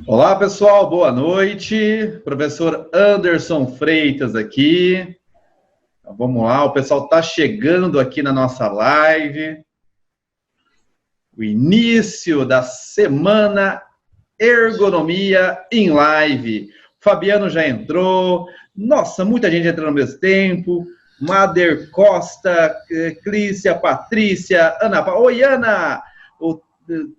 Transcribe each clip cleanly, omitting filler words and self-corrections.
Olá, pessoal, boa noite. Professor Anderson Freitas aqui. Então, vamos lá, o pessoal está chegando aqui na nossa live. O início da semana Ergonomia em Live. O Fabiano já entrou. Nossa, muita gente entrando ao mesmo tempo. Mader Costa, Clícia, Patrícia, Ana Paula. Oi, Ana! O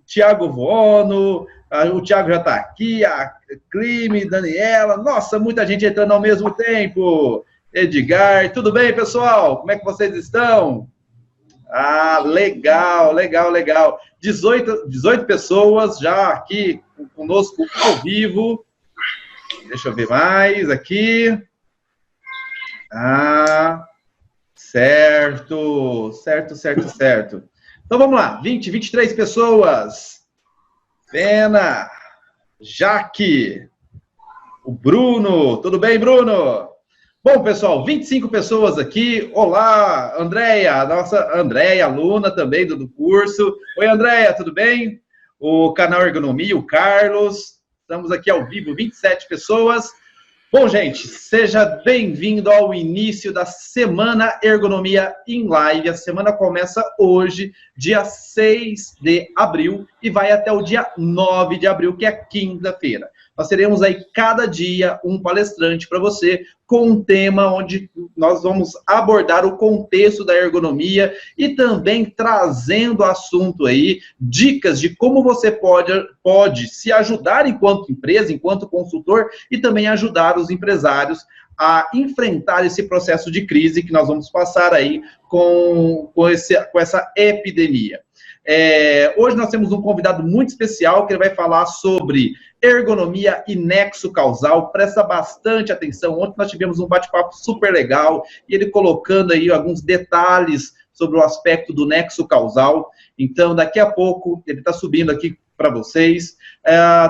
Tiago Vuono, o Tiago já está aqui, a Clime, Daniela, nossa, muita gente entrando ao mesmo tempo. Edgar, tudo bem, pessoal? Como é que vocês estão? Ah, legal, legal, legal. 18 pessoas já aqui conosco ao vivo. Deixa eu ver mais aqui. Ah, certo. Então vamos lá, 23 pessoas. Pena, Jaque, o Bruno, tudo bem, Bruno? Bom, pessoal, 25 pessoas aqui. Olá, Andréia, nossa Andréia, aluna também do curso. Oi, Andréia, tudo bem? O canal Ergonomia, o Carlos. Estamos aqui ao vivo, 27 pessoas. Bom, gente, seja bem-vindo ao início da Semana Ergonomia em Live. A semana começa hoje, dia 6 de abril, e vai até o dia 9 de abril, que é quinta-feira. Nós teremos aí cada dia um palestrante para você, com um tema onde nós vamos abordar o contexto da ergonomia e também trazendo assunto aí, dicas de como você pode se ajudar enquanto empresa, enquanto consultor, e também ajudar os empresários a enfrentar esse processo de crise que nós vamos passar aí com essa epidemia. Hoje nós temos um convidado muito especial que ele vai falar sobre ergonomia e nexo causal. Presta bastante atenção. Ontem nós tivemos um bate-papo super legal e ele colocando aí alguns detalhes sobre o aspecto do nexo causal. Então, daqui a pouco, ele está subindo aqui para vocês.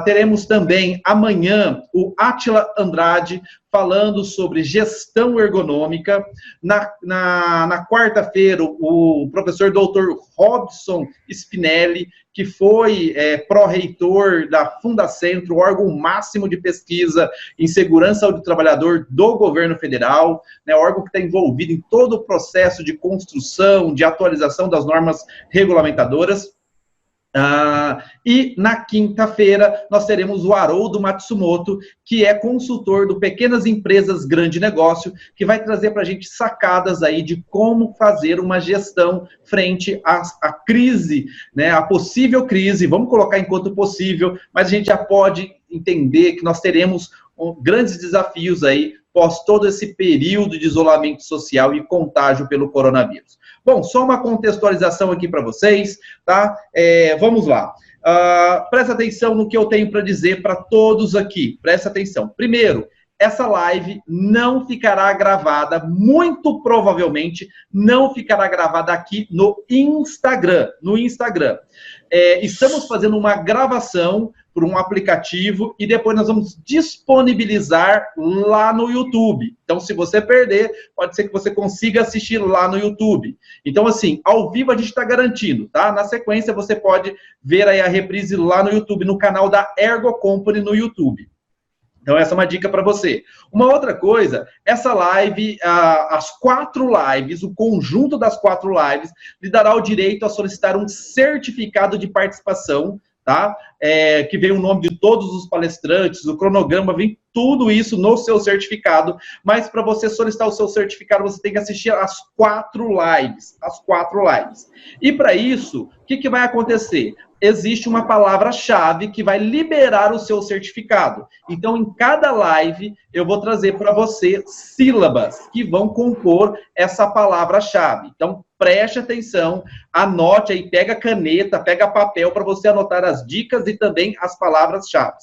Teremos também amanhã o Átila Andrade falando sobre gestão ergonômica. Na quarta-feira, o professor Dr. Robson Spinelli, que foi pró-reitor da Fundacentro, o órgão máximo de pesquisa em segurança do trabalhador do governo federal, né, órgão que está envolvido em todo o processo de construção, de atualização das normas regulamentadoras. E na quinta-feira nós teremos o Haroldo Matsumoto, que é consultor do Pequenas Empresas Grande Negócio, que vai trazer para a gente sacadas aí de como fazer uma gestão frente à crise, né, a possível crise, vamos colocar enquanto possível, mas a gente já pode entender que nós teremos grandes desafios aí após todo esse período de isolamento social e contágio pelo coronavírus. Bom, só uma contextualização aqui para vocês, tá? Vamos lá. Presta atenção no que eu tenho para dizer para todos aqui. Presta atenção. Primeiro, essa live não ficará gravada, muito provavelmente não ficará gravada aqui no Instagram. Estamos fazendo uma gravação por um aplicativo e depois nós vamos disponibilizar lá no YouTube. Então, se você perder, pode ser que você consiga assistir lá no YouTube. Então, assim, ao vivo a gente está garantindo, tá? Na sequência, você pode ver aí a reprise lá no YouTube, no canal da Ergo Company no YouTube. Então, essa é uma dica para você. Uma outra coisa, essa live, as 4 lives, o conjunto das 4 lives, lhe dará o direito a solicitar um certificado de participação, tá? Que vem o nome de todos os palestrantes, o cronograma, vem tudo isso no seu certificado, mas para você solicitar o seu certificado, você tem que assistir as 4 lives, E para isso, o que vai acontecer? Existe uma palavra-chave que vai liberar o seu certificado. Então, em cada live, eu vou trazer para você sílabas que vão compor essa palavra-chave. Então, preste atenção, anote aí, pega caneta, pega papel para você anotar as dicas e também as palavras-chave.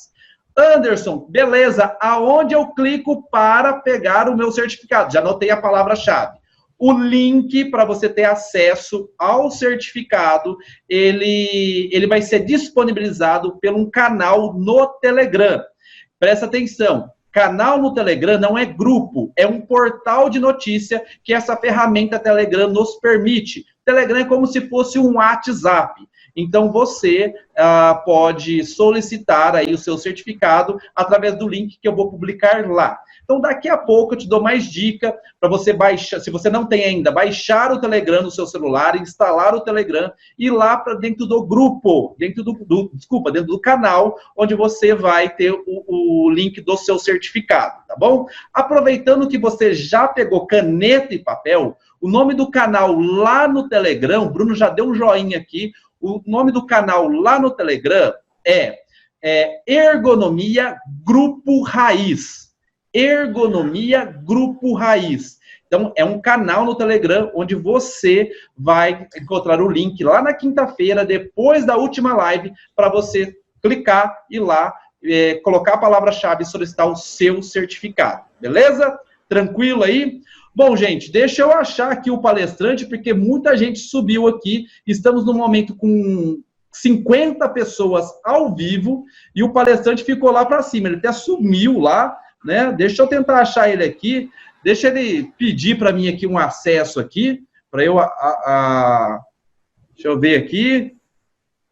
Anderson, beleza, aonde eu clico para pegar o meu certificado? Já anotei a palavra-chave. O link para você ter acesso ao certificado, ele vai ser disponibilizado por um canal no Telegram. Presta atenção, canal no Telegram não é grupo, é um portal de notícia que essa ferramenta Telegram nos permite. Telegram é como se fosse um WhatsApp. Então, você pode solicitar aí o seu certificado através do link que eu vou publicar lá. Então, daqui a pouco eu te dou mais dica para você baixar, se você não tem ainda, baixar o Telegram no seu celular, instalar o Telegram e ir lá para dentro do grupo, dentro do canal, onde você vai ter o link do seu certificado, tá bom? Aproveitando que você já pegou caneta e papel, o nome do canal lá no Telegram, o Bruno já deu um joinha aqui, o nome do canal lá no Telegram é Ergonomia Grupo Raiz. Ergonomia Grupo Raiz. Então, é um canal no Telegram onde você vai encontrar o link lá na quinta-feira, depois da última live, para você clicar e lá colocar a palavra-chave e solicitar o seu certificado. Beleza? Tranquilo aí? Bom, gente, deixa eu achar aqui o palestrante, porque muita gente subiu aqui. Estamos num momento com 50 pessoas ao vivo e o palestrante ficou lá para cima. Ele até sumiu lá, né? Deixa eu tentar achar ele aqui. Deixa ele pedir para mim aqui um acesso aqui, para eu... Deixa eu ver aqui.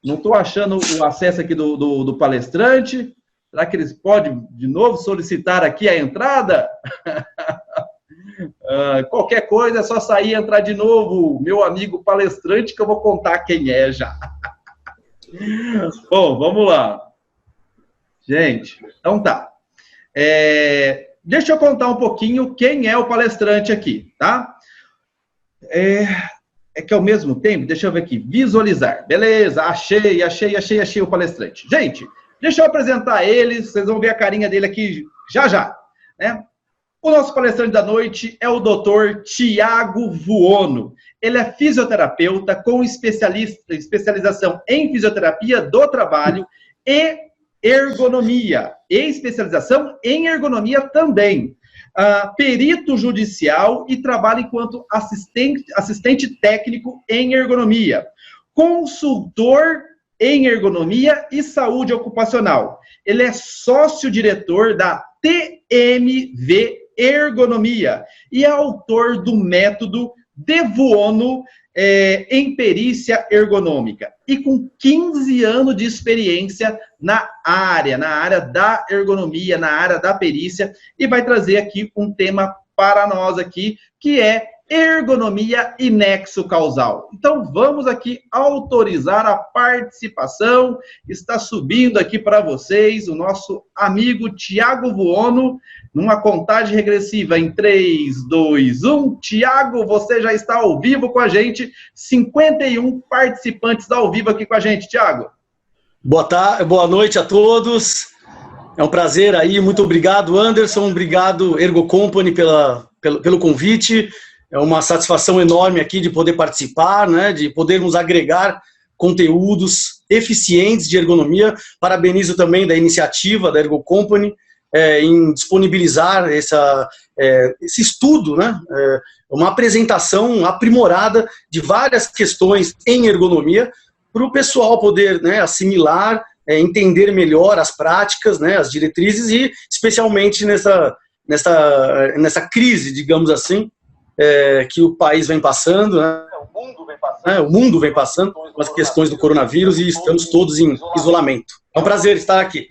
Não estou achando o acesso aqui do palestrante. Será que eles podem, de novo, solicitar aqui a entrada? Qualquer coisa é só sair e entrar de novo, meu amigo palestrante, que eu vou contar quem é já. Bom, vamos lá. Gente, então tá. Deixa eu contar um pouquinho quem é o palestrante aqui, tá? Que ao mesmo tempo, deixa eu ver aqui, visualizar. Beleza, achei o palestrante. Gente, deixa eu apresentar ele, vocês vão ver a carinha dele aqui já, né? O nosso palestrante da noite é o Dr. Tiago Vuono. Ele é fisioterapeuta com especialização em fisioterapia do trabalho e ergonomia. E especialização em ergonomia também. Perito judicial e trabalha enquanto assistente técnico em ergonomia. Consultor em ergonomia e saúde ocupacional. Ele é sócio-diretor da TMV Ergonomia e é autor do método de Vuono em perícia ergonômica e com 15 anos de experiência na área da ergonomia, na área da perícia, e vai trazer aqui um tema para nós aqui, que é ergonomia e nexo causal. Então, vamos aqui autorizar a participação. Está subindo aqui para vocês o nosso amigo Tiago Vuono, numa contagem regressiva em 3, 2, 1. Tiago, você já está ao vivo com a gente. 51 participantes ao vivo aqui com a gente, Tiago. Boa noite a todos. É um prazer aí. Muito obrigado, Anderson. Obrigado, Ergo Company, pelo convite. É uma satisfação enorme aqui de poder participar, né, de podermos agregar conteúdos eficientes de ergonomia. Parabenizo também da iniciativa da Ergo Company em disponibilizar esse estudo, né, uma apresentação aprimorada de várias questões em ergonomia para o pessoal poder, né, assimilar, entender melhor as práticas, né, as diretrizes e especialmente nessa crise, digamos assim, que o país vem passando, né? O mundo vem passando com as questões do coronavírus e estamos todos em isolamento. É um prazer estar aqui.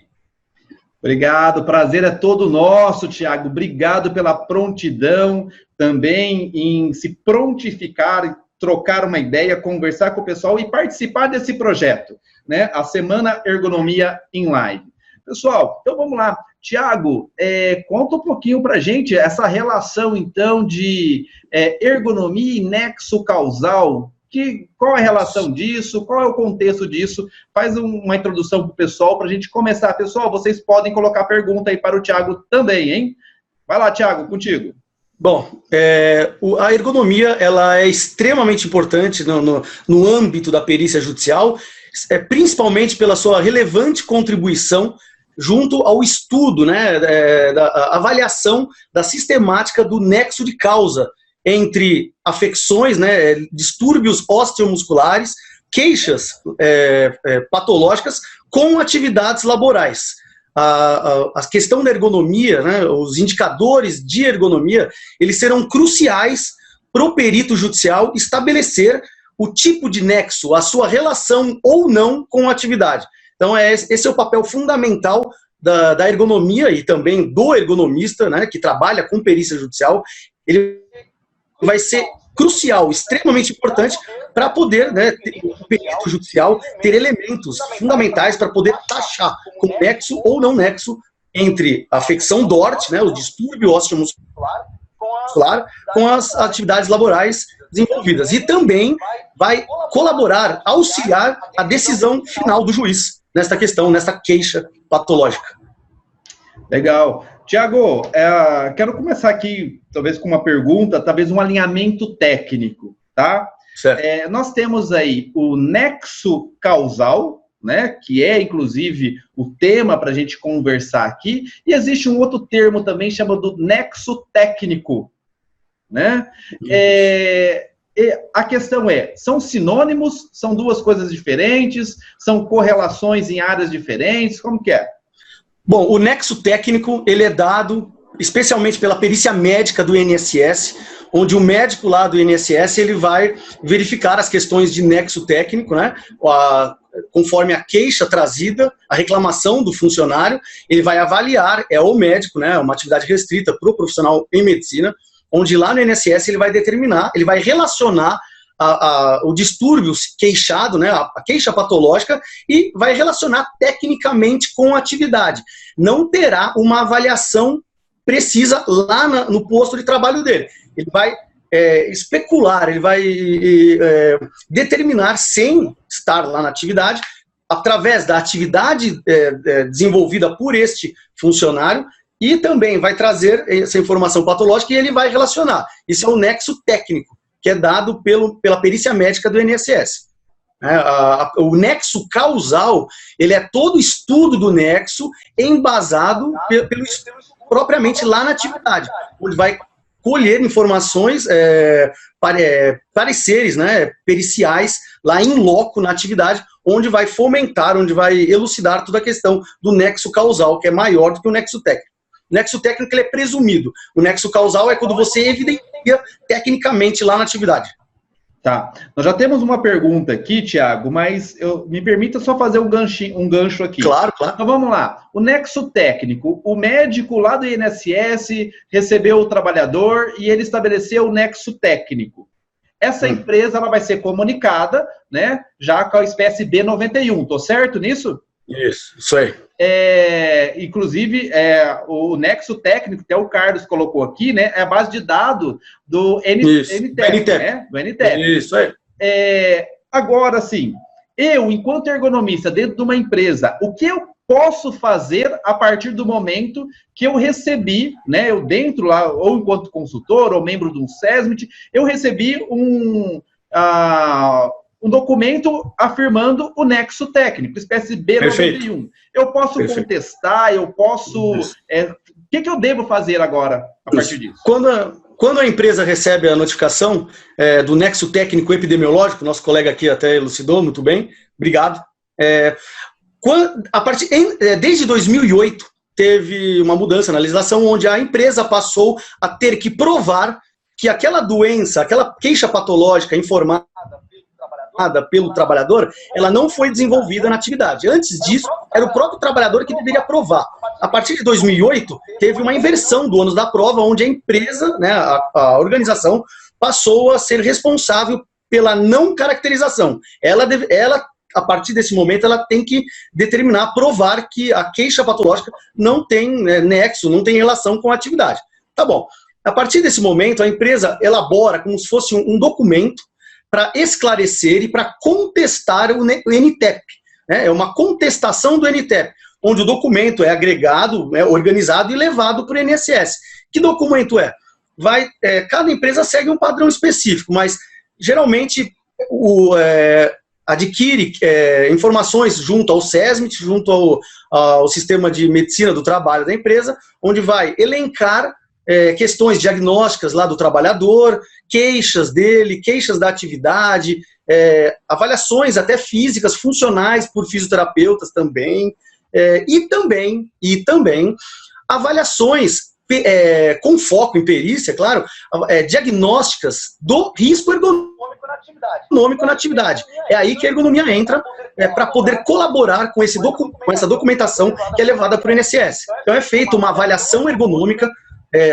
Obrigado, o prazer é todo nosso, Tiago. Obrigado pela prontidão também em se prontificar, trocar uma ideia, conversar com o pessoal e participar desse projeto, né? A Semana Ergonomia em Live. Pessoal, então vamos lá. Tiago, conta um pouquinho para a gente essa relação, então, de ergonomia e nexo causal. Qual é a relação disso? Qual é o contexto disso? Faz uma introdução para o pessoal, para a gente começar. Pessoal, vocês podem colocar pergunta aí para o Tiago também, hein? Vai lá, Tiago, contigo. Bom, a ergonomia ela é extremamente importante no âmbito da perícia judicial, principalmente pela sua relevante contribuição junto ao estudo, né, da avaliação da sistemática do nexo de causa entre afecções, né, distúrbios osteomusculares, queixas patológicas com atividades laborais. A questão da ergonomia, né, os indicadores de ergonomia, eles serão cruciais para o perito judicial estabelecer o tipo de nexo, a sua relação ou não com a atividade. Então, esse é o papel fundamental da ergonomia e também do ergonomista, né, que trabalha com perícia judicial. Ele vai ser crucial, extremamente importante para poder, né, o perito judicial ter elementos fundamentais para poder taxar com nexo ou não nexo entre a afecção DORT, né, o distúrbio ósseo-muscular, com as atividades laborais desenvolvidas. E também vai colaborar, auxiliar a decisão final do juiz nesta questão, nesta queixa patológica. Legal. Tiago, quero começar aqui, talvez com uma pergunta, talvez um alinhamento técnico, tá? Certo. Nós temos aí o nexo causal, né, que é, inclusive, o tema para a gente conversar aqui, e existe um outro termo também chamado nexo técnico, né? A questão são sinônimos, são duas coisas diferentes, são correlações em áreas diferentes, como que é? Bom, o nexo técnico, ele é dado especialmente pela perícia médica do INSS, onde o médico lá do INSS, ele vai verificar as questões de nexo técnico, né, conforme a queixa trazida, a reclamação do funcionário, ele vai avaliar, o médico, né, uma atividade restrita para o profissional em medicina, onde lá no INSS ele vai determinar, ele vai relacionar o distúrbio queixado, né, a queixa patológica, e vai relacionar tecnicamente com a atividade. Não terá uma avaliação precisa lá no posto de trabalho dele. Ele vai especular, ele vai determinar, sem estar lá na atividade, através da atividade desenvolvida por este funcionário, e também vai trazer essa informação patológica e ele vai relacionar. Isso é o nexo técnico, que é dado pela perícia médica do INSS. O nexo causal, ele é todo estudo do nexo embasado propriamente lá na atividade, onde vai colher informações, pareceres, né, periciais, lá em loco na atividade, onde vai fomentar, onde vai elucidar toda a questão do nexo causal, que é maior do que o nexo técnico. O nexo técnico ele é presumido. O nexo causal é quando você evidencia tecnicamente lá na atividade. Tá. Nós já temos uma pergunta aqui, Tiago, mas me permita só fazer um gancho aqui. Claro, claro. Então vamos lá. O nexo técnico, o médico lá do INSS recebeu o trabalhador e ele estabeleceu o nexo técnico. Essa empresa ela vai ser comunicada, né, já com a espécie B91. Tô certo nisso? Isso aí. Inclusive, o nexo técnico, que o Carlos colocou aqui, né, é a base de dados do NTEP, né? Do NTEP. Isso aí. Agora, assim, enquanto ergonomista, dentro de uma empresa, o que eu posso fazer a partir do momento que eu recebi, né, eu dentro lá, ou enquanto consultor, ou membro de um SESMIT, eu recebi um documento afirmando o nexo técnico, espécie B91. Perfeito. Eu posso contestar, eu posso... O que eu devo fazer agora a partir disso? Quando a empresa recebe a notificação do nexo técnico epidemiológico, nosso colega aqui até elucidou muito bem, obrigado. Desde 2008, teve uma mudança na legislação onde a empresa passou a ter que provar que aquela doença, aquela queixa patológica informada pelo trabalhador, ela não foi desenvolvida na atividade. Antes disso, era o próprio trabalhador que deveria provar. A partir de 2008, teve uma inversão do ônus da prova, onde a empresa, né, a organização, passou a ser responsável pela não caracterização. Ela, a partir desse momento, ela tem que determinar, provar que a queixa patológica não tem nexo, não tem relação com a atividade. Tá bom. A partir desse momento, a empresa elabora como se fosse um documento para esclarecer e para contestar o NTEP. É uma contestação do NTEP, onde o documento é agregado, organizado e levado para o INSS. Que documento é? Cada empresa segue um padrão específico, mas geralmente adquire informações junto ao SESMIT, junto ao sistema de medicina do trabalho da empresa, onde vai elencar questões diagnósticas lá do trabalhador, queixas dele, queixas da atividade, avaliações até físicas, funcionais por fisioterapeutas também, e também avaliações com foco em perícia, claro, diagnósticas do risco ergonômico ergonômico na atividade. É aí que a ergonomia entra para poder colaborar com, com essa documentação que é levada para o INSS. Então é feita uma avaliação ergonômica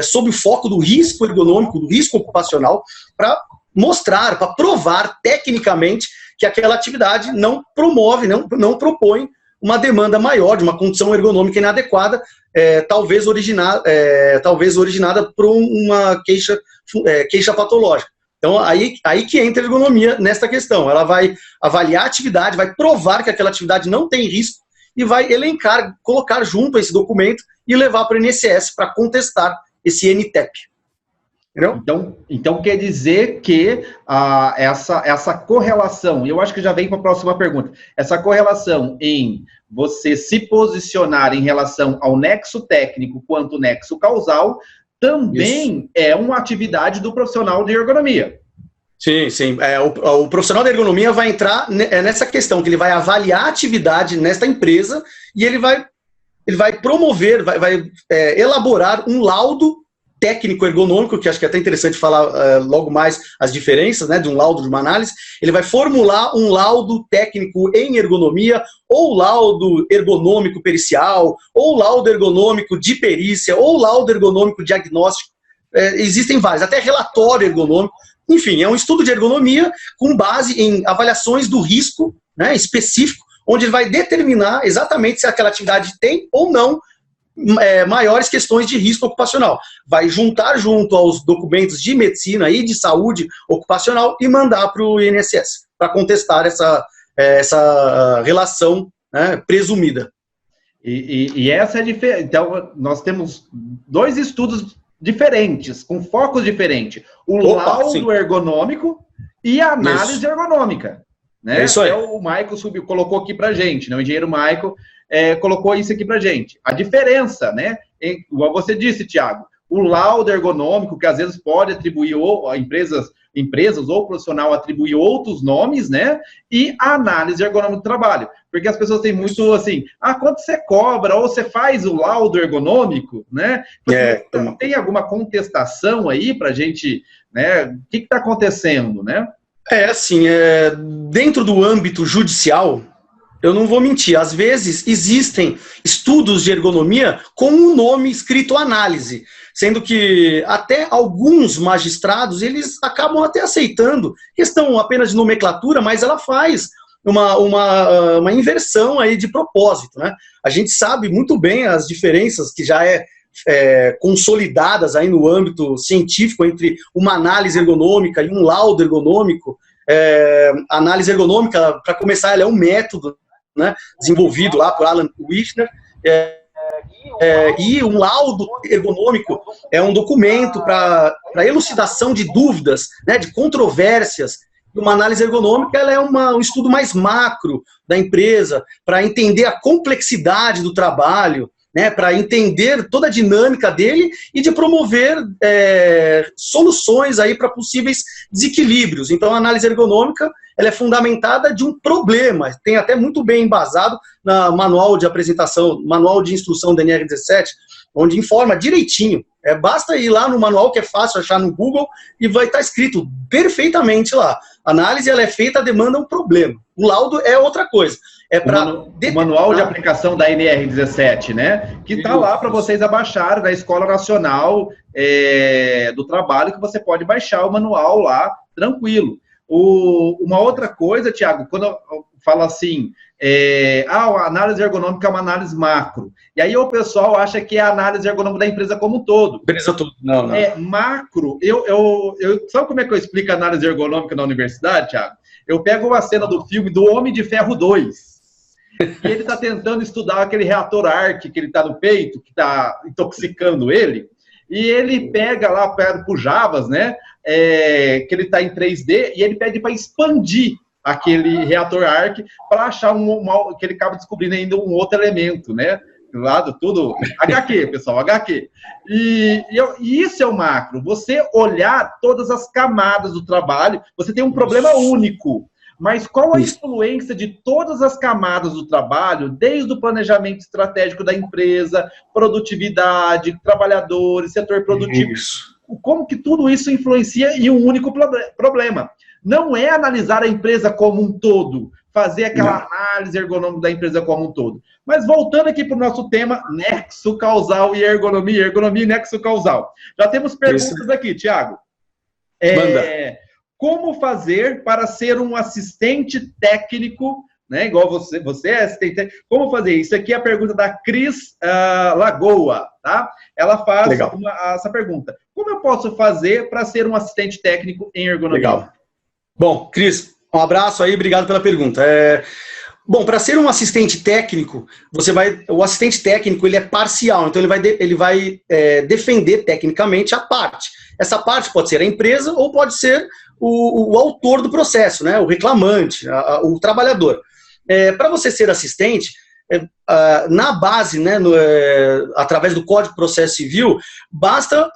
sob o foco do risco ergonômico, do risco ocupacional, para mostrar, para provar tecnicamente que aquela atividade não promove, não propõe uma demanda maior, de uma condição ergonômica inadequada, talvez originada por uma queixa patológica. Então, aí que entra a ergonomia nesta questão. Ela vai avaliar a atividade, vai provar que aquela atividade não tem risco e vai elencar, colocar junto a esse documento e levar para o INSS para contestar esse NTEP. Então quer dizer que essa correlação, e eu acho que já vem para a próxima pergunta, essa correlação em você se posicionar em relação ao nexo técnico quanto nexo causal, também é uma atividade do profissional de ergonomia. Sim, sim. O profissional da ergonomia vai entrar nessa questão, que ele vai avaliar a atividade nesta empresa e ele vai promover, vai elaborar um laudo técnico ergonômico, que acho que é até interessante falar logo mais as diferenças, né, de um laudo, de uma análise. Ele vai formular um laudo técnico em ergonomia, ou laudo ergonômico pericial, ou laudo ergonômico de perícia, ou laudo ergonômico diagnóstico. Existem vários, até relatório ergonômico. Enfim, é um estudo de ergonomia com base em avaliações do risco, né, específico, onde ele vai determinar exatamente se aquela atividade tem ou não maiores questões de risco ocupacional. Vai juntar junto aos documentos de medicina e de saúde ocupacional e mandar para o INSS, para contestar essa relação, né, presumida. E essa é a diferença. Então, nós temos dois estudos diferentes, com focos diferentes. O laudo ergonômico e a análise ergonômica. Né? É isso aí. O Maico colocou aqui para a gente, né? O engenheiro Maico colocou isso aqui para gente. A diferença, né? Igual você disse, Thiago, o laudo ergonômico, que às vezes pode atribuir a empresas ou profissional atribuir outros nomes, né? E a análise ergonômica do trabalho. Porque as pessoas têm muito assim, quanto você cobra, ou você faz o laudo ergonômico, né? Tem alguma contestação aí para a gente, né? O que está acontecendo, né? Dentro do âmbito judicial, eu não vou mentir, às vezes existem estudos de ergonomia com um nome escrito análise, sendo que até alguns magistrados, eles acabam até aceitando, questão apenas de nomenclatura, mas ela faz uma inversão aí de propósito, né? A gente sabe muito bem as diferenças que já consolidadas aí no âmbito científico entre uma análise ergonômica e um laudo ergonômico. A análise ergonômica, para começar, ela é um método, né, desenvolvido lá por Alan Wishner, e um laudo ergonômico é um documento para elucidação de dúvidas, né, de controvérsias. Uma análise ergonômica ela é um estudo mais macro da empresa, para entender a complexidade do trabalho, né, para entender toda a dinâmica dele e de promover soluções aí para possíveis desequilíbrios. Então, a análise ergonômica ela é fundamentada de um problema, tem até muito bem embasado na manual de apresentação, manual de instrução da NR17, onde informa direitinho. Basta ir lá no manual, que é fácil achar no Google, e vai estar escrito perfeitamente lá. A análise ela é feita, demanda um problema. O laudo é outra coisa. O manual de aplicação da NR17, né? Que está lá para vocês abaixarem da Escola Nacional do Trabalho, que você pode baixar o manual lá, tranquilo. Uma outra coisa, Thiago, quando eu falo assim, a análise ergonômica é uma análise macro. E aí o pessoal acha que é a análise ergonômica da empresa como um todo. Empresa toda, não. Macro, sabe como é que eu explico a análise ergonômica na universidade, Thiago? Eu pego uma cena do filme do Homem de Ferro 2. E ele está tentando estudar aquele reator Arc que ele está no peito, que está intoxicando ele. E ele pega lá perto pro Javas, né? Que ele está em 3D, e ele pede para expandir aquele reator Arc para achar que ele acaba descobrindo ainda um outro elemento, né? Do lado tudo HQ, pessoal, HQ. E isso é o macro. Você olhar todas as camadas do trabalho, você tem um problema único. Mas qual a influência de todas as camadas do trabalho, desde o planejamento estratégico da empresa, produtividade, trabalhadores, setor produtivo, como que tudo isso influencia em um único problema? não é analisar a empresa como um todo, fazer aquela análise ergonômica da empresa como um todo. Mas voltando aqui para o nosso tema, nexo causal e ergonomia e nexo causal. Já temos perguntas aqui, Thiago. Como fazer para ser um assistente técnico, né? Igual você é assistente técnico. Como fazer? Isso aqui é a pergunta da Cris Lagoa, tá? Ela faz essa pergunta. Como eu posso fazer para ser um assistente técnico em ergonomia? Legal. Bom, Cris, um abraço aí, obrigado pela pergunta. Bom, para ser um assistente técnico, o assistente técnico ele é parcial, então ele vai defender tecnicamente a parte. Essa parte pode ser a empresa ou pode ser o autor do processo, né? O reclamante, o trabalhador. Para você ser assistente, na base, né, através do Código de Processo Civil, basta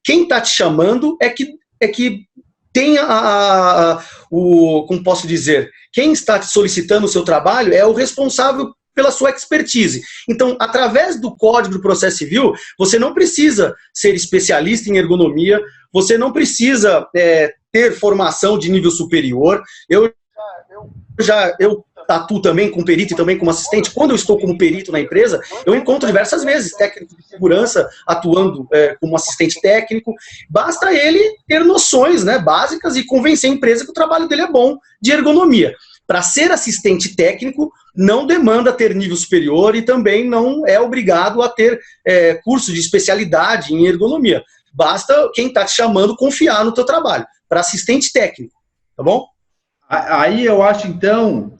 quem está te chamando é que tenha como posso dizer, quem está te solicitando o seu trabalho é o responsável pela sua expertise. Então, através do Código do Processo Civil, você não precisa ser especialista em ergonomia, você não precisa ter formação de nível superior. Eu atuo também como perito e também como assistente. Quando eu estou como perito na empresa, eu encontro diversas vezes técnicos de segurança atuando como assistente técnico. Basta ele ter noções, né, básicas e convencer a empresa que o trabalho dele é bom de ergonomia. Para ser assistente técnico, não demanda ter nível superior e também não é obrigado a ter curso de especialidade em ergonomia. Basta quem está te chamando confiar no teu trabalho. Para assistente técnico, tá bom? Aí eu acho, então,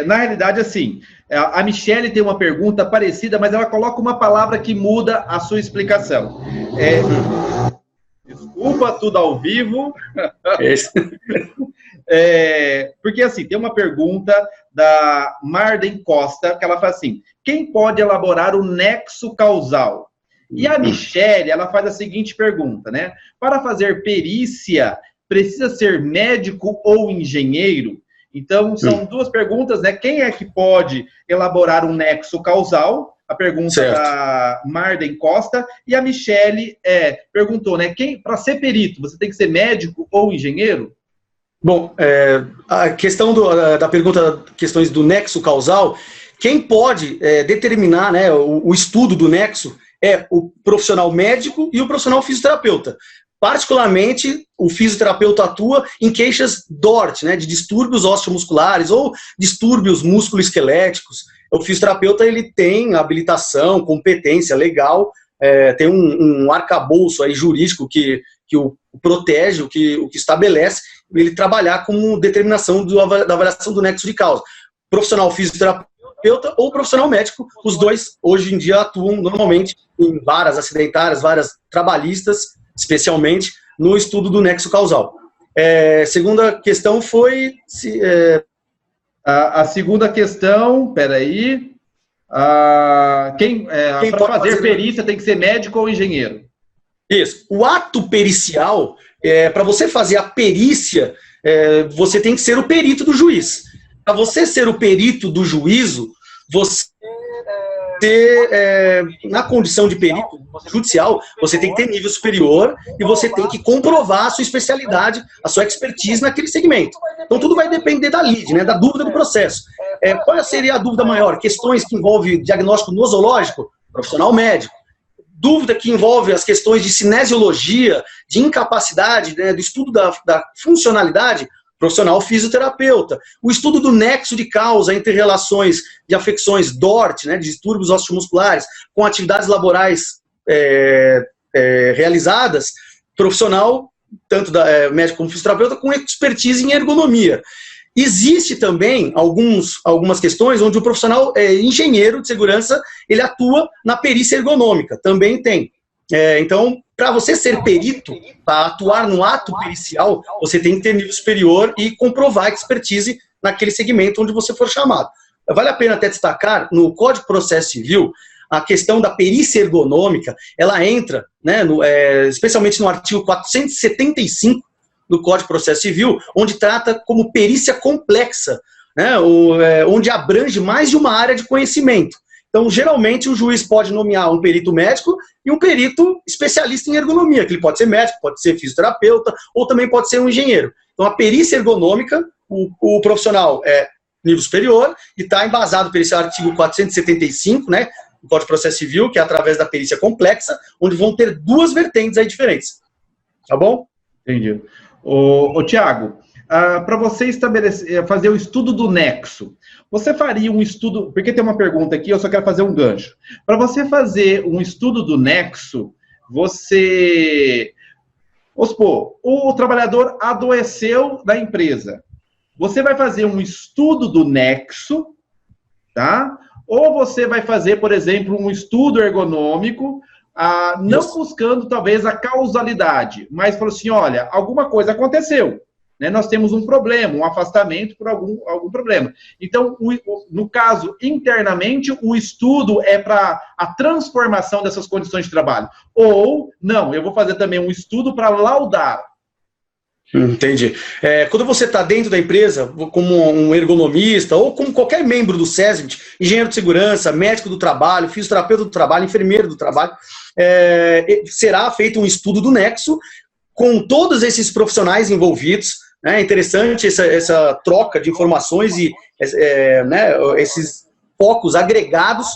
na realidade, assim, a Michele tem uma pergunta parecida, mas ela coloca uma palavra que muda a sua explicação. Desculpa, tudo ao vivo. Porque, assim, tem uma pergunta da Marden Costa, que ela faz assim, quem pode elaborar o nexo causal? E a Michele, ela faz a seguinte pergunta, né? Para fazer perícia, precisa ser médico ou engenheiro? Então, são duas perguntas, né? Quem é que pode elaborar um nexo causal? A pergunta da Marden Costa. E a Michele perguntou, né? Para ser perito, você tem que ser médico ou engenheiro? Bom, a questão da pergunta, questões do nexo causal, quem pode determinar, né, o estudo do nexo é o profissional médico e o profissional fisioterapeuta. Particularmente, o fisioterapeuta atua em queixas DORT, né, de distúrbios osteomusculares ou distúrbios musculoesqueléticos. O fisioterapeuta ele tem habilitação, competência legal, tem um arcabouço aí jurídico que o protege, o que estabelece ele trabalhar como determinação da avaliação do nexo de causa. Profissional fisioterapeuta ou profissional médico, os dois hoje em dia atuam normalmente em varas acidentárias, varas trabalhistas, especialmente no estudo do nexo causal. Segunda questão foi... A segunda questão, peraí... para fazer perícia tem que ser médico ou engenheiro? Isso. O ato pericial, para você fazer a perícia, você tem que ser o perito do juiz. Para você ser o perito do juízo, você na condição de perito judicial, você tem que ter nível superior e você tem que comprovar a sua especialidade, a sua expertise naquele segmento. Então tudo vai depender da lead, né, da dúvida do processo. Qual seria a dúvida maior? Questões que envolvem diagnóstico nosológico? Profissional médico. Dúvida que envolve as questões de cinesiologia, de incapacidade, né, do estudo da funcionalidade, profissional fisioterapeuta. O estudo do nexo de causa entre relações de afecções DORT, né, de distúrbios osteomusculares, com atividades laborais realizadas, profissional, tanto médico como fisioterapeuta, com expertise em ergonomia. Existe também algumas questões onde o profissional engenheiro de segurança, ele atua na perícia ergonômica, também tem. Então, para você ser perito, para atuar no ato pericial, você tem que ter nível superior e comprovar a expertise naquele segmento onde você for chamado. Vale a pena até destacar, no Código de Processo Civil, a questão da perícia ergonômica, ela entra, né, especialmente no artigo 475 do Código de Processo Civil, onde trata como perícia complexa, né, onde abrange mais de uma área de conhecimento. Então, geralmente, o juiz pode nomear um perito médico e um perito especialista em ergonomia, que ele pode ser médico, pode ser fisioterapeuta, ou também pode ser um engenheiro. Então, a perícia ergonômica, o profissional é nível superior e está embasado por esse artigo 475, né, do Código de Processo Civil, que é através da perícia complexa, onde vão ter duas vertentes aí diferentes. Tá bom? Entendi. Ô Tiago, para você fazer o estudo do nexo, você faria um estudo, porque tem uma pergunta aqui, eu só quero fazer um gancho. Para você fazer um estudo do nexo, vamos supor, o trabalhador adoeceu da empresa. Você vai fazer um estudo do nexo, tá? Ou você vai fazer, por exemplo, um estudo ergonômico, não buscando talvez a causalidade, mas falou assim, olha, alguma coisa aconteceu, né? Nós temos um problema, um afastamento por algum problema. Então, no caso, internamente, o estudo é para a transformação dessas condições de trabalho. Ou, não, eu vou fazer também um estudo para laudar. Entendi. Quando você está dentro da empresa, como um ergonomista, ou como qualquer membro do SESMIT, engenheiro de segurança, médico do trabalho, fisioterapeuta do trabalho, enfermeiro do trabalho, será feito um estudo do nexo com todos esses profissionais envolvidos. É interessante essa troca de informações e esses focos agregados,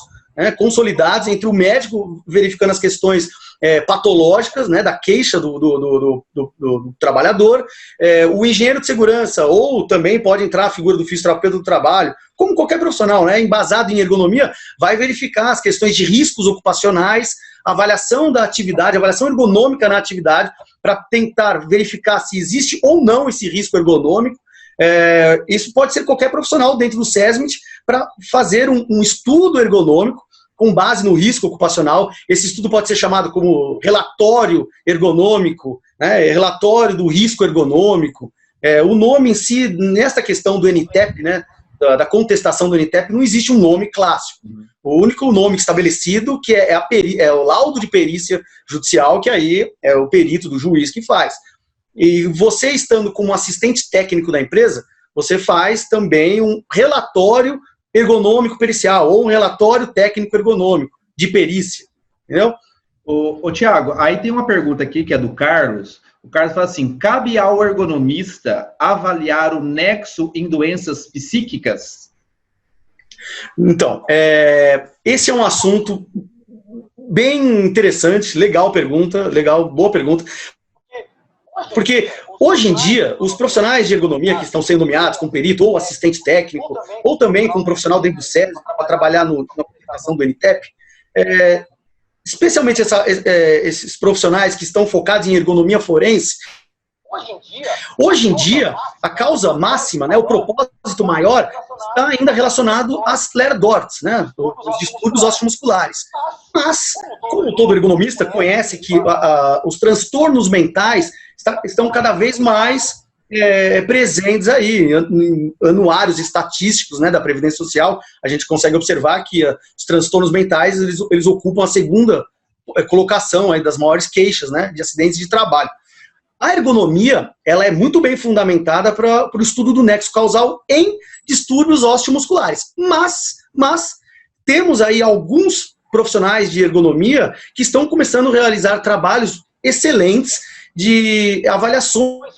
consolidados entre o médico verificando as questões patológicas, né, da queixa do trabalhador, o engenheiro de segurança, ou também pode entrar a figura do fisioterapeuta do trabalho, como qualquer profissional, né, embasado em ergonomia, vai verificar as questões de riscos ocupacionais, avaliação da atividade, avaliação ergonômica na atividade, para tentar verificar se existe ou não esse risco ergonômico. Isso pode ser qualquer profissional dentro do SESMIT para fazer um estudo ergonômico com base no risco ocupacional. Esse estudo pode ser chamado como relatório ergonômico, né, relatório do risco ergonômico. O nome em si, nesta questão do NTEP, né, da contestação do NTEP, não existe um nome clássico. O único nome estabelecido que é o laudo de perícia judicial, que aí é o perito do juiz que faz. E você, estando como assistente técnico da empresa, você faz também um relatório ergonômico pericial, ou um relatório técnico ergonômico de perícia, entendeu? Ô Tiago, aí tem uma pergunta aqui que é do Carlos. O Carlos fala assim, cabe ao ergonomista avaliar o nexo em doenças psíquicas? Então, esse é um assunto bem interessante, legal pergunta, boa pergunta, porque hoje em dia, os profissionais de ergonomia que estão sendo nomeados como perito ou assistente técnico, ou também como profissional dentro do SESI para trabalhar na aplicação do NTEP, especialmente esses profissionais que estão focados em ergonomia forense, hoje em dia, a causa máxima, né, o propósito maior, está ainda relacionado às LER-DORTs, né, os distúrbios osteomusculares. Mas, como todo ergonomista conhece que os transtornos mentais estão cada vez mais presentes aí, em anuários estatísticos, né, da Previdência Social, a gente consegue observar que os transtornos mentais, eles ocupam a segunda colocação aí das maiores queixas, né, de acidentes de trabalho. A ergonomia, ela é muito bem fundamentada para o estudo do nexo causal em distúrbios osteomusculares. Mas temos aí alguns profissionais de ergonomia que estão começando a realizar trabalhos excelentes de avaliações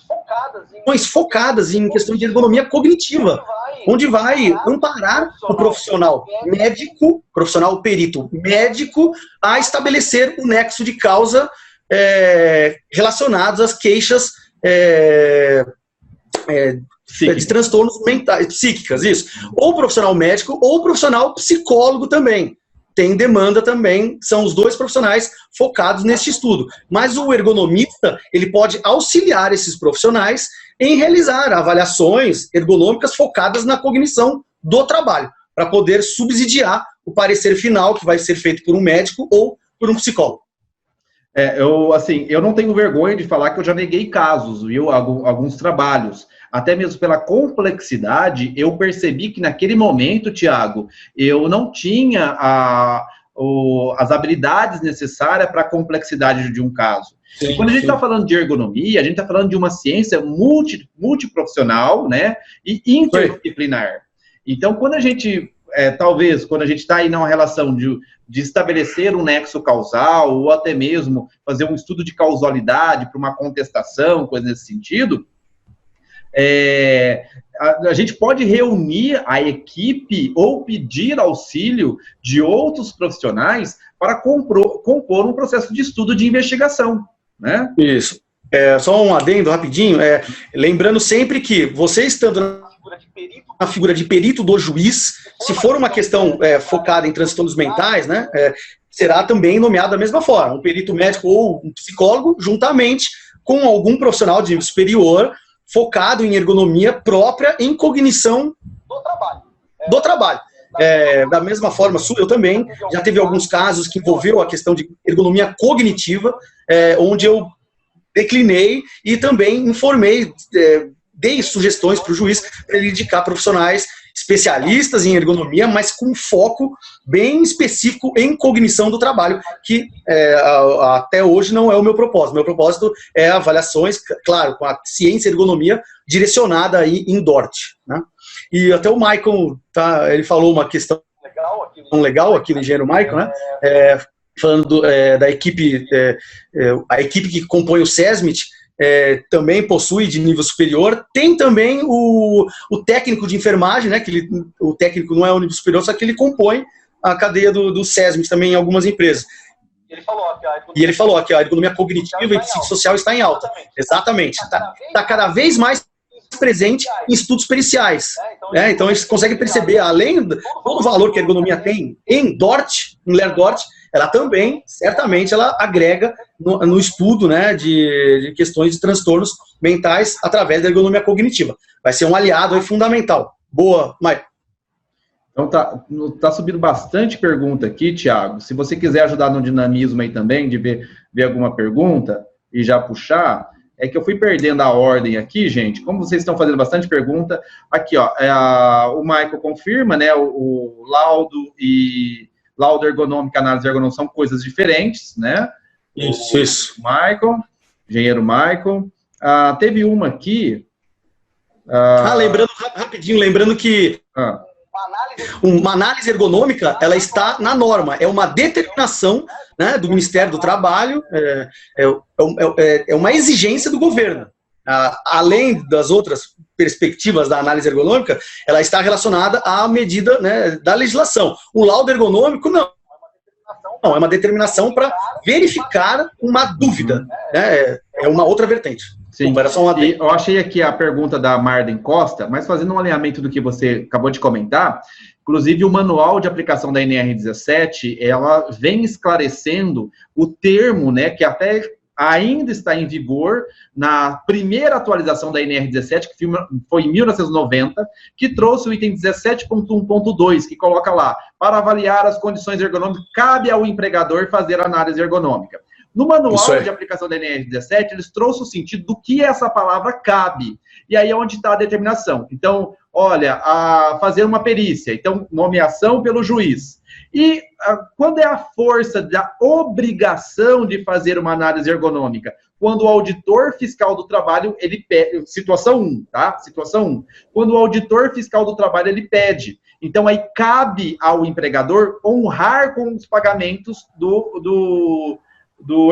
focadas em questão de ergonomia cognitiva, onde vai amparar o profissional médico, profissional perito médico, a estabelecer o nexo de causa relacionados às queixas de transtornos mentais, psíquicas, isso. Ou profissional médico, ou profissional psicólogo também. Tem demanda também, são os dois profissionais focados neste estudo. Mas o ergonomista, ele pode auxiliar esses profissionais em realizar avaliações ergonômicas focadas na cognição do trabalho, para poder subsidiar o parecer final, que vai ser feito por um médico ou por um psicólogo. Eu não tenho vergonha de falar que eu já neguei casos, viu? Alguns trabalhos. Até mesmo pela complexidade, eu percebi que naquele momento, Tiago, eu não tinha as habilidades necessárias para a complexidade de um caso. Sim, e quando a gente está falando de ergonomia, a gente está falando de uma ciência multiprofissional, né? E interdisciplinar. Então, quando a gente talvez, quando a gente está aí numa relação de estabelecer um nexo causal, ou até mesmo fazer um estudo de causalidade para uma contestação, coisa nesse sentido, a gente pode reunir a equipe ou pedir auxílio de outros profissionais para compor um processo de estudo de investigação, né? Isso. Só um adendo rapidinho, lembrando sempre que você estando na figura de perito do juiz, se for uma questão focada em transtornos mentais, né, será também nomeado da mesma forma, um perito médico ou um psicólogo, juntamente com algum profissional de nível superior, focado em ergonomia própria, em cognição do trabalho. Da mesma forma, eu também já teve alguns casos que envolveu a questão de ergonomia cognitiva, onde eu declinei e também informei, dei sugestões para o juiz para ele indicar profissionais especialistas em ergonomia, mas com foco bem específico em cognição do trabalho, que até hoje não é o meu propósito. Meu propósito é avaliações, claro, com a ciência e ergonomia direcionada aí em DORT, né? E até o Michael, ele falou uma questão legal aqui no engenheiro Michael, né? Falando da equipe, a equipe que compõe o SESMIT, também possui de nível superior. Tem também o técnico de enfermagem, né, o técnico não é o nível superior, só que ele compõe a cadeia do SESMIT também em algumas empresas. E ele falou que a ergonomia cognitiva e psicossocial está em alta. Exatamente. Está cada vez mais presente em estudos periciais. Então a gente consegue perceber, além do todo o valor que a ergonomia tem em DORT, em LER-DORT, ela também, certamente, ela agrega no estudo, né, de questões de transtornos mentais através da ergonomia cognitiva. Vai ser um aliado aí fundamental. Boa, Maicon. Então tá subindo bastante pergunta aqui, Thiago. Se você quiser ajudar no dinamismo aí também, de ver alguma pergunta e já puxar, é que eu fui perdendo a ordem aqui, gente. Como vocês estão fazendo bastante pergunta, aqui, ó, o Michael confirma, né, o laudo e laudo ergonômico e análise ergonômica são coisas diferentes, né? Isso. Michael, engenheiro Michael. Teve uma aqui. Lembrando que uma análise ergonômica, ela está na norma, é uma determinação, né, do Ministério do Trabalho, é uma exigência do governo. Além das outras perspectivas da análise ergonômica, ela está relacionada à medida, né, da legislação. O laudo ergonômico, não, é uma determinação para verificar uma dúvida, né, é uma outra vertente. Sim, eu achei aqui a pergunta da Marden Costa, mas fazendo um alinhamento do que você acabou de comentar, inclusive o manual de aplicação da NR17, ela vem esclarecendo o termo, né, que até ainda está em vigor na primeira atualização da NR17, que foi em 1990, que trouxe o item 17.1.2, que coloca lá, para avaliar as condições ergonômicas, cabe ao empregador fazer análise ergonômica. No manual de aplicação da NR17, eles trouxeram o sentido do que essa palavra cabe. E aí é onde está a determinação. Então, olha, fazer uma perícia. Então, nomeação pelo juiz. E quando é a força da obrigação de fazer uma análise ergonômica? Quando o auditor fiscal do trabalho, ele pede, situação 1, tá? Situação 1. Quando o auditor fiscal do trabalho, ele pede. Então, aí cabe ao empregador honrar com os pagamentos do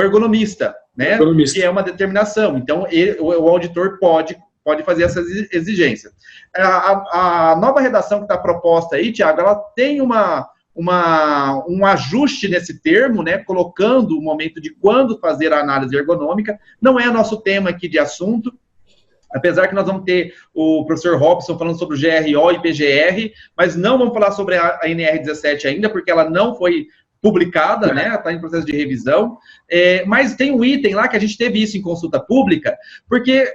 ergonomista, né? Que é uma determinação. Então, o auditor pode fazer essa exigência. A nova redação que está proposta aí, Thiago, ela tem um ajuste nesse termo, né? Colocando o momento de quando fazer a análise ergonômica. Não é nosso tema aqui de assunto, apesar que nós vamos ter o professor Robson falando sobre o GRO e PGR, mas não vamos falar sobre a NR17 ainda, porque ela não foi publicada, né? Está em processo de revisão, mas tem um item lá que a gente teve isso em consulta pública, porque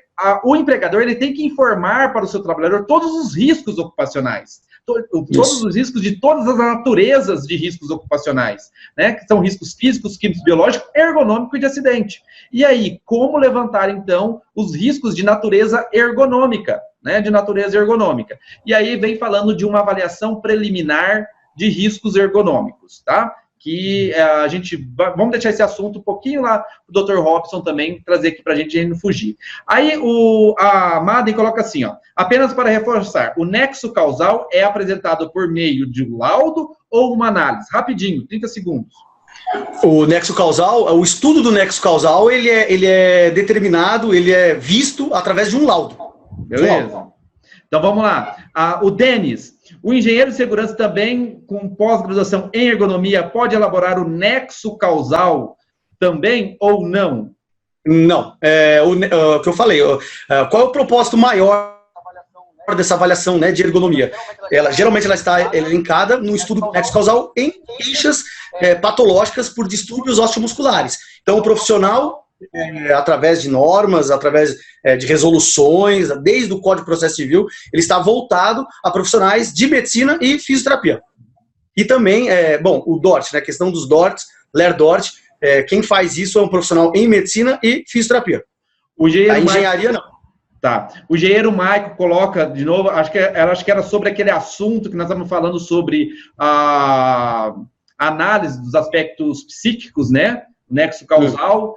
o empregador ele tem que informar para o seu trabalhador todos os riscos ocupacionais, todos os riscos de todas as naturezas de riscos ocupacionais, né? Que são riscos físicos, químicos, biológicos, ergonômico e de acidente. E aí, como levantar, então, os riscos de natureza ergonômica, né? De natureza ergonômica. E aí vem falando de uma avaliação preliminar de riscos ergonômicos, tá? que vamos deixar esse assunto um pouquinho lá para o Dr. Robson também trazer aqui para a gente não fugir. Aí a Madden coloca assim, ó, apenas para reforçar, o nexo causal é apresentado por meio de um laudo ou uma análise? Rapidinho, 30 segundos. O nexo causal, o estudo do nexo causal, ele é determinado, ele é visto através de um laudo. Beleza. Então vamos lá. O Denis, o engenheiro de segurança também com pós-graduação em ergonomia pode elaborar o nexo causal também ou não? Não. O que eu falei, qual é o propósito maior dessa avaliação, né, de ergonomia? Geralmente ela está linkada no estudo do nexo causal em queixas patológicas por distúrbios osteomusculares. Então o profissional, através de normas, através de resoluções, desde o Código de Processo Civil, ele está voltado a profissionais de medicina e fisioterapia. E também, o DORT, né, a questão dos DORTs, LER-DORT, quem faz isso é um profissional em medicina e fisioterapia. A engenharia não. Tá. O engenheiro Maico coloca, de novo, acho que era sobre aquele assunto que nós estávamos falando sobre a análise dos aspectos psíquicos, né? Nexo causal,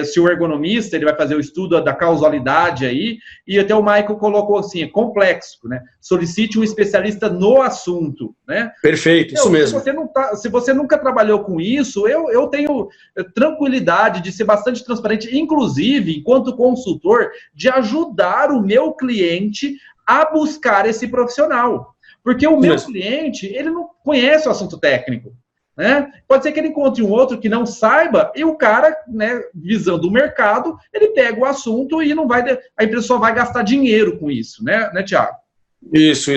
se o ergonomista ele vai fazer o estudo da causalidade aí, e até o Michael colocou assim, é complexo, né? Solicite um especialista no assunto, né? Perfeito, isso mesmo. Se você nunca trabalhou com isso, eu tenho tranquilidade de ser bastante transparente, inclusive, enquanto consultor, de ajudar o meu cliente a buscar esse profissional. Porque o meu cliente, ele não conhece o assunto técnico. Né? Pode ser que ele encontre um outro que não saiba e o cara, né, visando o mercado, ele pega o assunto e não vai, a empresa só vai gastar dinheiro com isso, né, Thiago? Isso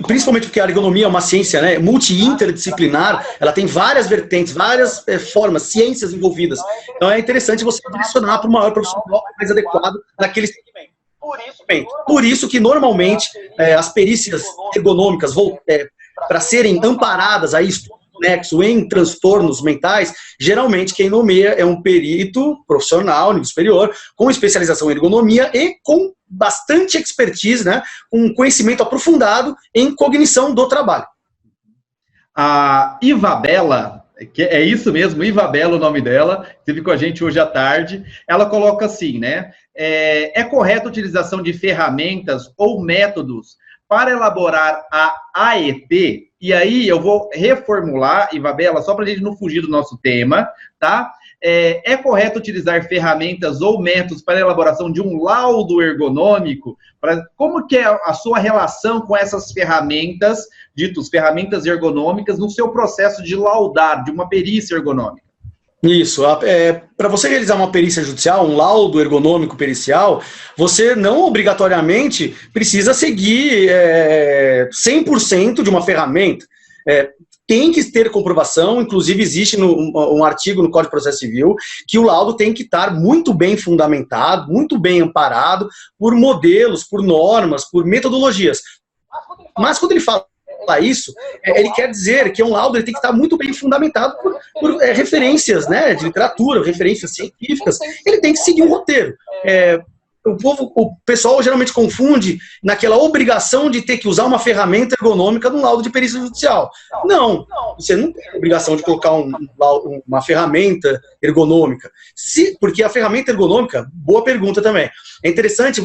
principalmente porque a ergonomia é uma ciência, né, multi-interdisciplinar, ela tem várias vertentes, várias formas, ciências envolvidas. Então é interessante você direcionar para o maior profissional mais adequado naquele segmento. Por isso que normalmente as perícias ergonômicas para serem amparadas a estudo nexo em transtornos mentais, geralmente quem nomeia é um perito profissional, nível superior, com especialização em ergonomia e com bastante expertise, né, um conhecimento aprofundado em cognição do trabalho. A Ivabela, que é isso mesmo, Ivabela o nome dela, esteve com a gente hoje à tarde, ela coloca assim, né, é correta a utilização de ferramentas ou métodos para elaborar a AET, e aí eu vou reformular, Ivabela, só para a gente não fugir do nosso tema, tá? É correto utilizar ferramentas ou métodos para a elaboração de um laudo ergonômico? Como que é a sua relação com essas ferramentas, ditos ferramentas ergonômicas, no seu processo de laudar, de uma perícia ergonômica? Isso, para você realizar uma perícia judicial, um laudo ergonômico pericial, você não obrigatoriamente precisa seguir 100% de uma ferramenta. Tem que ter comprovação, inclusive existe um artigo no Código de Processo Civil que o laudo tem que estar muito bem fundamentado, muito bem amparado por modelos, por normas, por metodologias. Mas quando ele fala isso, ele quer dizer que um laudo ele tem que estar muito bem fundamentado por referências, né, de literatura, referências científicas. Ele tem que seguir um roteiro. O pessoal geralmente confunde naquela obrigação de ter que usar uma ferramenta ergonômica num laudo de perícia judicial. Não, você não tem a obrigação de colocar uma ferramenta ergonômica. Porque a ferramenta ergonômica, boa pergunta também, é interessante,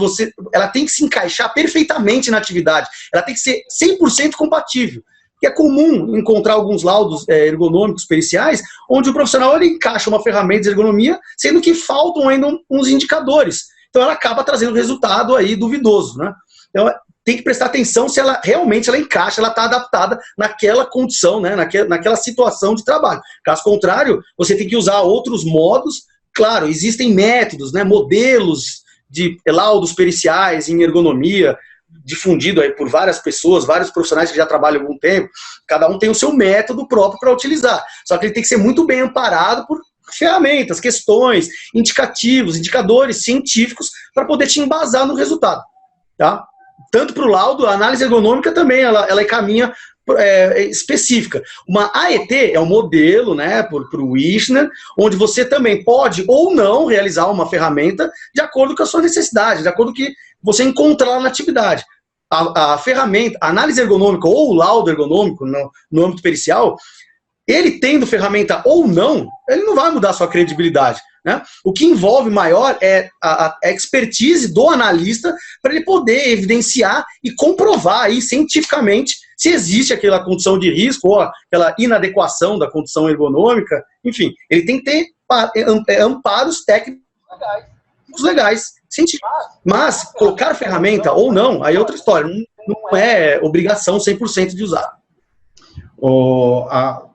ela tem que se encaixar perfeitamente na atividade, ela tem que ser 100% compatível. Que é comum encontrar alguns laudos ergonômicos periciais, onde o profissional ele encaixa uma ferramenta de ergonomia, sendo que faltam ainda uns indicadores. Então ela acaba trazendo resultado aí duvidoso, né? Então tem que prestar atenção se ela realmente encaixa, ela está adaptada naquela condição, né? Naquela situação de trabalho. Caso contrário, você tem que usar outros modos. Claro, existem métodos, né? Modelos de laudos periciais em ergonomia, difundido aí por várias pessoas, vários profissionais que já trabalham há algum tempo. Cada um tem o seu método próprio para utilizar. Só que ele tem que ser muito bem amparado por ferramentas, questões, indicativos, indicadores científicos para poder te embasar no resultado, tá? Tanto para o laudo, a análise ergonômica também, ela caminha específica. Uma AET é um modelo, né, para o Wishner, onde você também pode ou não realizar uma ferramenta de acordo com a sua necessidade, de acordo com o que você encontrar lá na atividade. a ferramenta, a análise ergonômica ou o laudo ergonômico no âmbito pericial, ele tendo ferramenta ou não, ele não vai mudar a sua credibilidade, né? O que envolve maior é a expertise do analista para ele poder evidenciar e comprovar aí cientificamente se existe aquela condição de risco ou aquela inadequação da condição ergonômica. Enfim, ele tem que ter amparos técnicos legais, científicos. Mas colocar ferramenta ou não, aí é outra história, não é obrigação 100% de usar.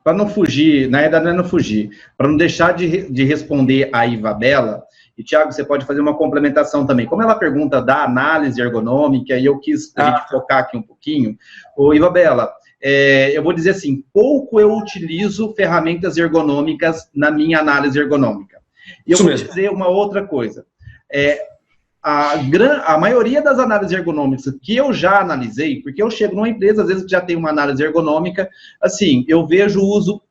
Para não fugir, na verdade não é não fugir, para não deixar de responder a Ivabela, e Thiago, você pode fazer uma complementação também. Como ela pergunta da análise ergonômica, e eu quis a gente focar aqui um pouquinho, Ivabela, eu vou dizer assim, pouco eu utilizo ferramentas ergonômicas na minha análise ergonômica. E eu vou dizer uma outra coisa. A maioria das análises ergonômicas que eu já analisei, porque eu chego numa empresa, às vezes que já tem uma análise ergonômica, assim, eu vejo o uso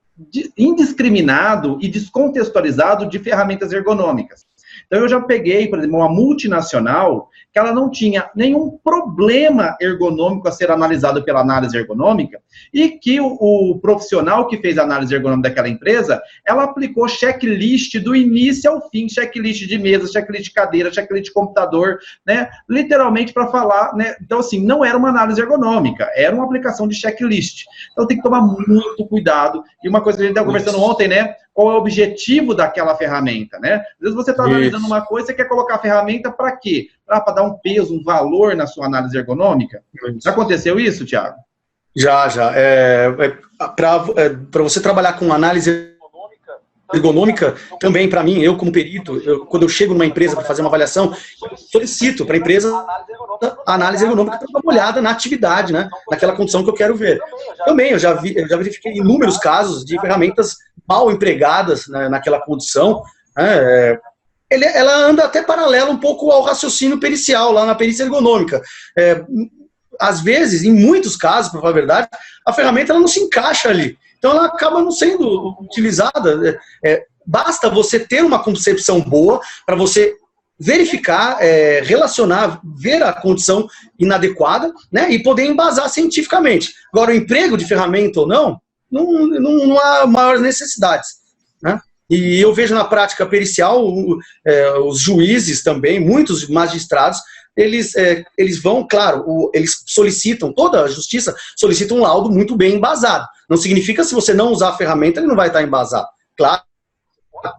indiscriminado e descontextualizado de ferramentas ergonômicas. Então, eu já peguei, por exemplo, uma multinacional que ela não tinha nenhum problema ergonômico a ser analisado pela análise ergonômica e que o profissional que fez a análise ergonômica daquela empresa, ela aplicou checklist do início ao fim, checklist de mesa, checklist de cadeira, checklist de computador, né? Literalmente para falar, né? Então, assim, não era uma análise ergonômica, era uma aplicação de checklist. Então, tem que tomar muito cuidado. E uma coisa que a gente estava conversando ontem, né? Qual é o objetivo daquela ferramenta, né? Às vezes você está analisando uma coisa, você quer colocar a ferramenta para quê? Para dar um peso, um valor na sua análise ergonômica? Já aconteceu isso, Thiago? Já. Para você trabalhar com análise ergonômica, também para mim, eu como perito, quando eu chego numa empresa para fazer uma avaliação, eu solicito para a empresa a análise ergonômica para dar uma olhada na atividade, né? Naquela condição que eu quero ver. Também, eu já verifiquei inúmeros casos de ferramentas mal empregadas, né, naquela condição. Ela anda até paralelo um pouco ao raciocínio pericial, lá na perícia ergonômica. Às vezes, em muitos casos, para falar a verdade, a ferramenta ela não se encaixa ali. Então, ela acaba não sendo utilizada. Basta você ter uma concepção boa para você verificar, relacionar, ver a condição inadequada, né, e poder embasar cientificamente. Agora, o emprego de ferramenta ou não há maiores necessidades, né? E eu vejo na prática pericial, os juízes também, muitos magistrados, eles vão, claro, eles solicitam, toda a justiça solicita um laudo muito bem embasado. Não significa que se você não usar a ferramenta, ele não vai estar embasado. Claro,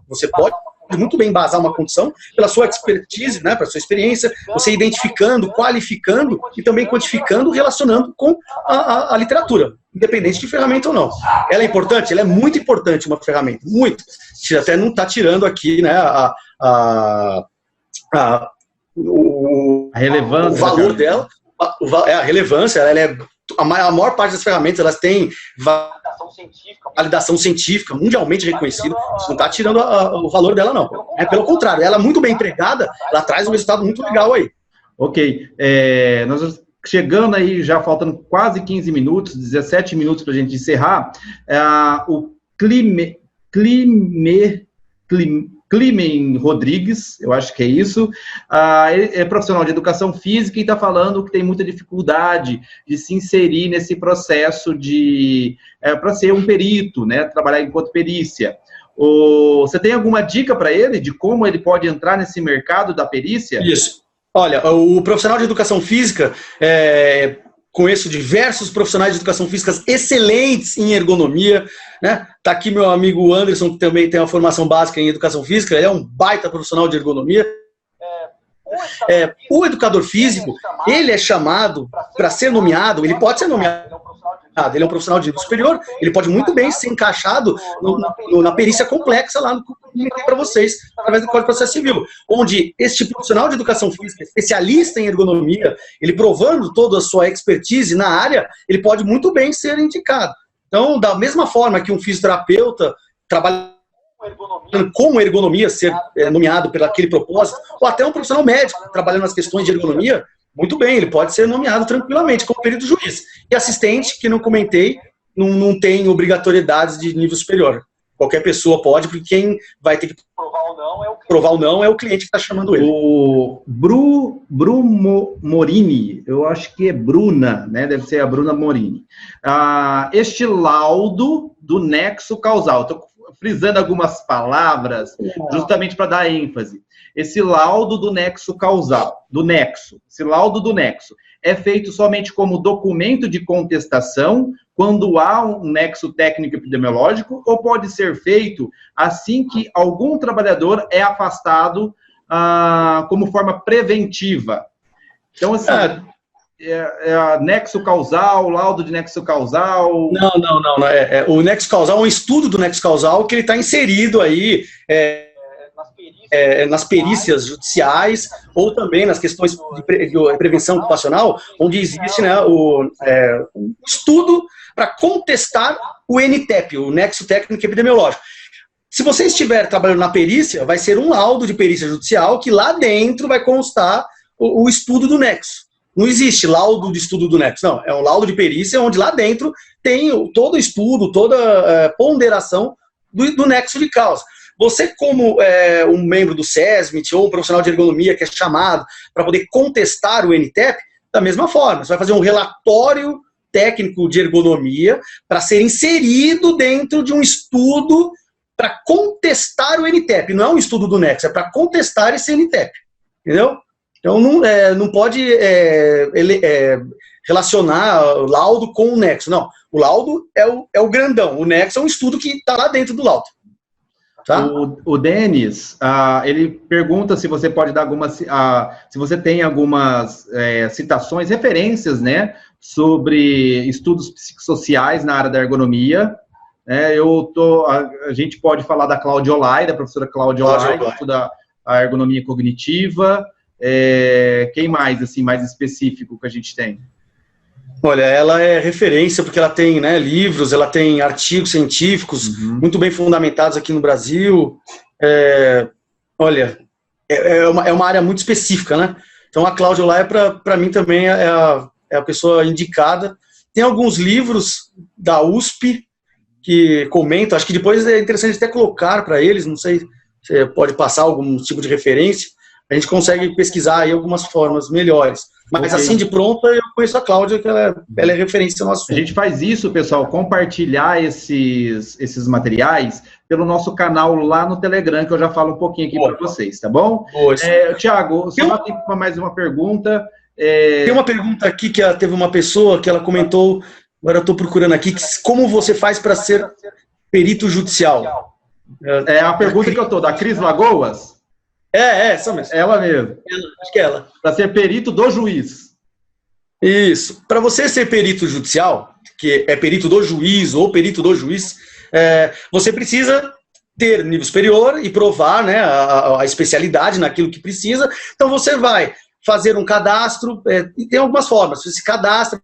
você pode muito bem embasar uma condição pela sua expertise, né, pela sua experiência, você identificando, qualificando e também quantificando, relacionando com a literatura, independente de ferramenta ou não. Ela é importante? Ela é muito importante, uma ferramenta, muito. Até não está tirando aqui, né, a relevância, o valor dela, a relevância, a maior parte das ferramentas, elas têm validação científica mundialmente reconhecida. Isso não está tirando o valor dela, não. Pelo contrário, ela muito bem empregada, ela traz um resultado muito legal aí. Ok. Nós chegando aí, já faltando quase 15 minutos, 17 minutos para a gente encerrar, o Climen Rodrigues, eu acho que é isso, ele é profissional de educação física e está falando que tem muita dificuldade de se inserir nesse processo para ser um perito, né, trabalhar enquanto perícia. Você tem alguma dica para ele de como ele pode entrar nesse mercado da perícia? Isso. Olha, o profissional de educação física, conheço diversos profissionais de educação física excelentes em ergonomia, né? Tá aqui meu amigo Anderson, que também tem uma formação básica em educação física, ele é um baita profissional de ergonomia. O educador físico, ele é chamado para ser nomeado, ele pode ser nomeado, ele é um profissional de nível superior, ele pode muito bem ser encaixado na perícia complexa lá no que eu comentei para vocês, através do Código de Processo Civil, onde este profissional de educação física, especialista em ergonomia, ele provando toda a sua expertise na área, ele pode muito bem ser indicado. Então, da mesma forma que um fisioterapeuta trabalha com ergonomia, ser nomeado por aquele propósito, ou até um profissional médico trabalhando nas questões de ergonomia, muito bem, ele pode ser nomeado tranquilamente como perito juiz. E assistente, que não comentei, não tem obrigatoriedades de nível superior. Qualquer pessoa pode, porque quem vai ter que provar ou não é o cliente que está chamando ele. O Morini, eu acho que é Bruna, né? Deve ser a Bruna Morini. Este laudo do nexo causal. Estou frisando algumas palavras justamente para dar ênfase. Esse laudo do nexo causal, esse laudo do nexo, é feito somente como documento de contestação quando há um nexo técnico epidemiológico, ou pode ser feito assim que algum trabalhador é afastado como forma preventiva. Então, assim, nexo causal, laudo de nexo causal... Não. O nexo causal é um estudo do nexo causal que ele está inserido aí nas perícias judiciais ou também nas questões de prevenção ocupacional, onde existe, né, um estudo para contestar o NTEP, o nexo técnico epidemiológico. Se você estiver trabalhando na perícia, vai ser um laudo de perícia judicial que lá dentro vai constar o estudo do nexo. Não existe laudo de estudo do nexo, não. É um laudo de perícia onde lá dentro tem todo o estudo, toda ponderação do nexo de causa. Você, como um membro do SESMIT ou um profissional de ergonomia que é chamado para poder contestar o NTEP, da mesma forma, você vai fazer um relatório técnico de ergonomia para ser inserido dentro de um estudo para contestar o NTEP. Não é um estudo do nexo, é para contestar esse NTEP. Entendeu? Então, não pode relacionar o laudo com o nexo. Não, o laudo é o grandão. O nexo é um estudo que está lá dentro do laudo. Tá? O Denis, ele pergunta se você pode dar algumas... se você tem algumas citações, referências, né, sobre estudos psicossociais na área da ergonomia. A gente pode falar da Cláudia Olay, da professora Cláudia Olay, que estuda a ergonomia cognitiva. Quem mais, assim, mais específico que a gente tem? Olha, ela é referência porque ela tem, né, livros, ela tem artigos científicos muito bem fundamentados aqui no Brasil. Olha, é uma área muito específica, né? Então a Cláudia Olay, para mim, também é a pessoa indicada. Tem alguns livros da USP que comentam, acho que depois é interessante até colocar para eles, não sei se você pode passar algum tipo de referência, a gente consegue pesquisar aí algumas formas melhores. Mas assim, de pronto, eu conheço a Cláudia, que ela é referência no assunto. A gente faz isso, pessoal, compartilhar esses materiais pelo nosso canal lá no Telegram, que eu já falo um pouquinho aqui para vocês, tá bom? Tiago, só tem mais uma pergunta. Tem uma pergunta aqui que teve uma pessoa que ela comentou, agora eu estou procurando aqui, como você faz para ser perito judicial? É a pergunta que eu estou, da Cris Lagoas? Essa mesmo. Ela mesmo. Acho que é ela. Para ser perito do juiz. Isso. Para você ser perito judicial, que é perito do juiz ou perito do juiz, você precisa ter nível superior e provar, né, a especialidade naquilo que precisa. Então você vai fazer um cadastro, e tem algumas formas. Você se cadastra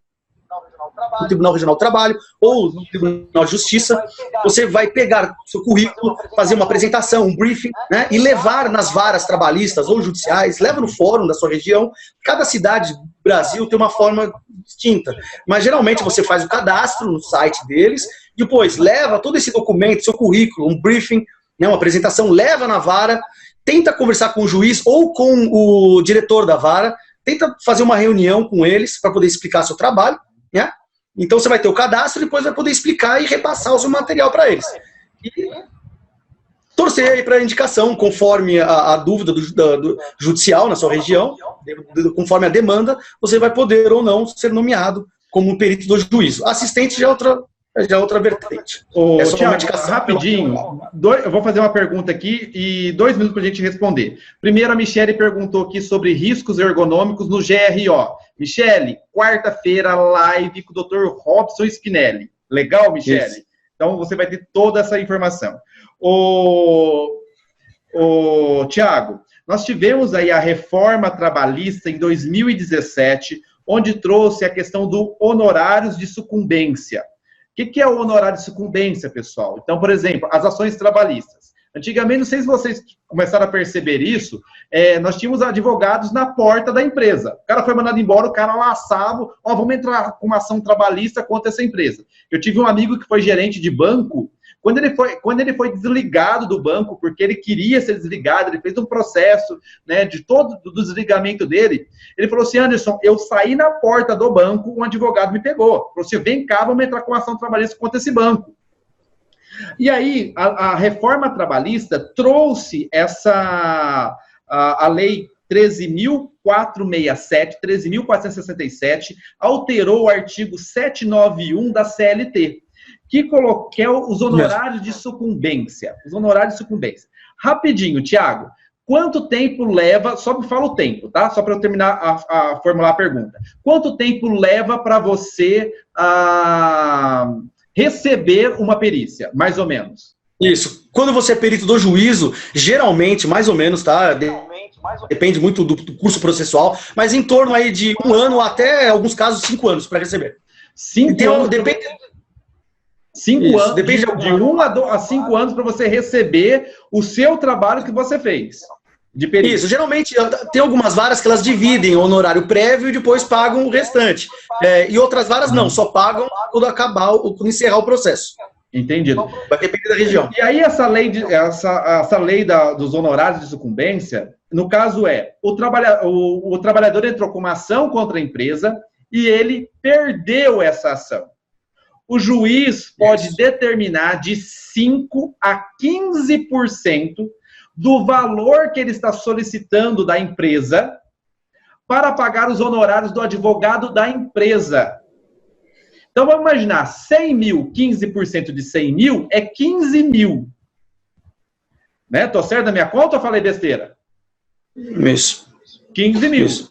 no Tribunal Regional do Trabalho ou no Tribunal de Justiça, você vai pegar seu currículo, fazer uma apresentação, um briefing, né, e levar nas varas trabalhistas ou judiciais, leva no fórum da sua região. Cada cidade do Brasil tem uma forma distinta, mas geralmente você faz o cadastro no site deles, depois leva todo esse documento, seu currículo, um briefing, né, uma apresentação, leva na vara, tenta conversar com o juiz ou com o diretor da vara, tenta fazer uma reunião com eles para poder explicar seu trabalho, né? Então você vai ter o cadastro e depois vai poder explicar e repassar o seu material para eles. E torcer aí para a indicação, conforme a dúvida do judicial na sua região, conforme a demanda, você vai poder ou não ser nomeado como perito do juízo. Assistente já é outra vertente. Tiago, rapidinho, eu vou fazer uma pergunta aqui e 2 minutos para a gente responder. Primeiro, a Michele perguntou aqui sobre riscos ergonômicos no GRO. Michele, quarta-feira, live com o Dr. Robson Spinelli. Legal, Michele? Isso. Então, você vai ter toda essa informação. Tiago, nós tivemos aí a reforma trabalhista em 2017, onde trouxe a questão do honorários de sucumbência. O que é o honorário de sucumbência, pessoal? Então, por exemplo, as ações trabalhistas. Antigamente, não sei se vocês começaram a perceber isso, nós tínhamos advogados na porta da empresa. O cara foi mandado embora, o cara laçava, vamos entrar com uma ação trabalhista contra essa empresa. Eu tive um amigo que foi gerente de banco. Quando ele foi desligado do banco, porque ele queria ser desligado, ele fez um processo, né, de todo do desligamento dele, ele falou assim: Anderson, eu saí na porta do banco, um advogado me pegou. Falou assim: vem cá, vamos entrar com uma ação trabalhista contra esse banco. E aí, a reforma trabalhista trouxe a lei 13.467, 13.467, alterou o artigo 791 da CLT, que é os honorários de sucumbência. Os honorários de sucumbência. Rapidinho, Tiago, quanto tempo leva, só me fala o tempo, tá? Só para eu terminar a formular a pergunta. Quanto tempo leva para você receber uma perícia, mais ou menos? Isso. Quando você é perito do juízo, geralmente, mais ou menos, tá? Depende muito do curso processual, mas em torno aí de 1 ano até, alguns casos, 5 anos para receber. 5 anos? Depende... 5 anos, depende de 1 a 5 anos para você receber o seu trabalho que você fez. De perícia. Isso, geralmente tem algumas varas que elas dividem o honorário prévio e depois pagam o restante. E outras varas não, só pagam quando encerrar o processo. Entendido. Vai depender da região. E aí essa lei dos honorários de sucumbência, no caso o trabalhador entrou com uma ação contra a empresa e ele perdeu essa ação. O juiz pode determinar de 5% a 15% do valor que ele está solicitando da empresa para pagar os honorários do advogado da empresa. Então, vamos imaginar, 100 mil, 15% de 100 mil é 15 mil. Né? Tô certo na minha conta ou falei besteira? Isso. 15 mil. Isso.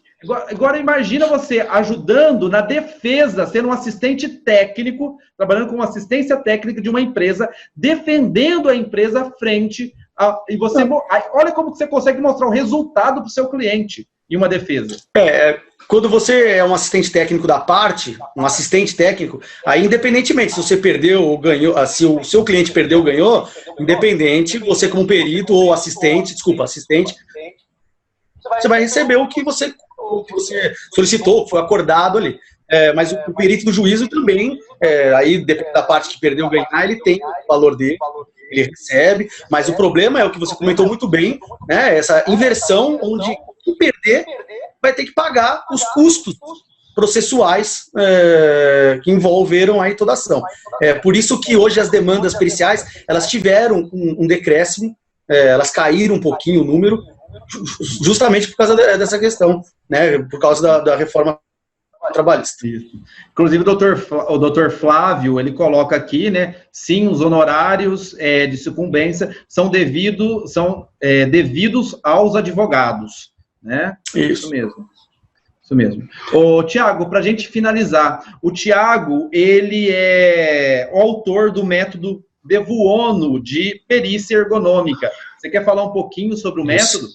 Agora, imagina você ajudando na defesa, sendo um assistente técnico, trabalhando com assistência técnica de uma empresa, defendendo a empresa frente a... E você, olha como você consegue mostrar o resultado para o seu cliente em uma defesa. Quando você é um assistente técnico da parte, um assistente técnico, aí independentemente se você perdeu ou ganhou, se o seu cliente perdeu ou ganhou, independente, você como perito ou assistente, você vai receber o que você solicitou, foi acordado ali. Mas o perito do juízo também, aí depende da parte que perdeu ou ganhar, ele tem o valor dele, ele recebe, mas o problema é o que você comentou muito bem, né, essa inversão onde quem perder vai ter que pagar os custos processuais que envolveram aí toda a ação. Por isso que hoje as demandas periciais, elas tiveram um decréscimo, elas caíram um pouquinho o número, justamente por causa dessa questão, né, por causa da reforma trabalhista. Isso. Inclusive, o doutor Flávio, ele coloca aqui, né, sim, os honorários de sucumbência são devidos aos advogados, né? Isso mesmo. Isso mesmo. Ô, Tiago, para a gente finalizar, o Tiago, ele é o autor do método Devuono de perícia ergonômica. Você quer falar um pouquinho sobre o método?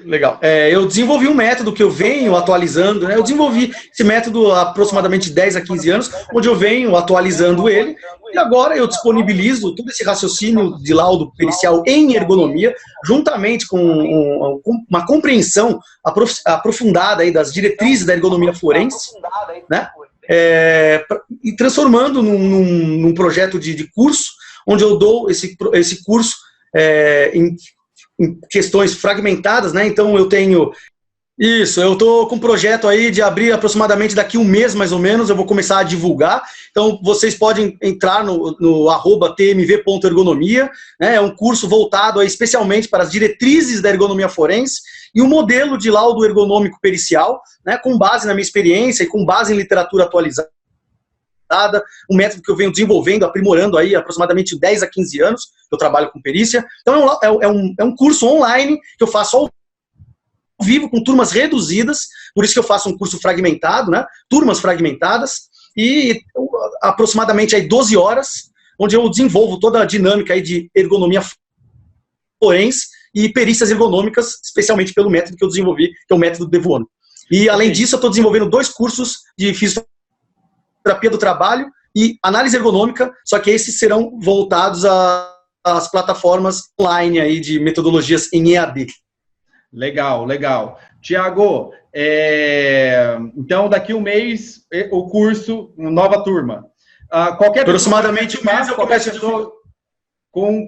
Legal. Eu desenvolvi um método que eu venho atualizando, né? Eu desenvolvi esse método há aproximadamente 10 a 15 anos, onde eu venho atualizando ele, e agora eu disponibilizo todo esse raciocínio de laudo pericial em ergonomia, juntamente com uma compreensão aprofundada aí das diretrizes da ergonomia forense, né? E transformando num projeto de curso, onde eu dou esse curso em questões fragmentadas, né? Então eu tenho isso, eu tô com um projeto aí de abrir aproximadamente daqui um mês, mais ou menos, eu vou começar a divulgar. Então vocês podem entrar no @tmv.ergonomia, né? É um curso voltado aí especialmente para as diretrizes da ergonomia forense e um modelo de laudo ergonômico pericial, né? Com base na minha experiência e com base em literatura atualizada, um método que eu venho desenvolvendo, aprimorando aí aproximadamente 10 a 15 anos, eu trabalho com perícia. Então é um curso online que eu faço ao vivo, com turmas reduzidas, por isso que eu faço um curso fragmentado, né? Turmas fragmentadas, e aproximadamente aí 12 horas, onde eu desenvolvo toda a dinâmica aí de ergonomia forense e perícias ergonômicas, especialmente pelo método que eu desenvolvi, que é o método Devuono. E além disso, eu estou desenvolvendo 2 cursos de fisioterapia do trabalho e análise ergonômica, só que esses serão voltados a as plataformas online aí de metodologias em EAD. Legal, legal. Tiago, então daqui um mês o curso, nova turma. Qualquer aproximadamente um mês eu começo com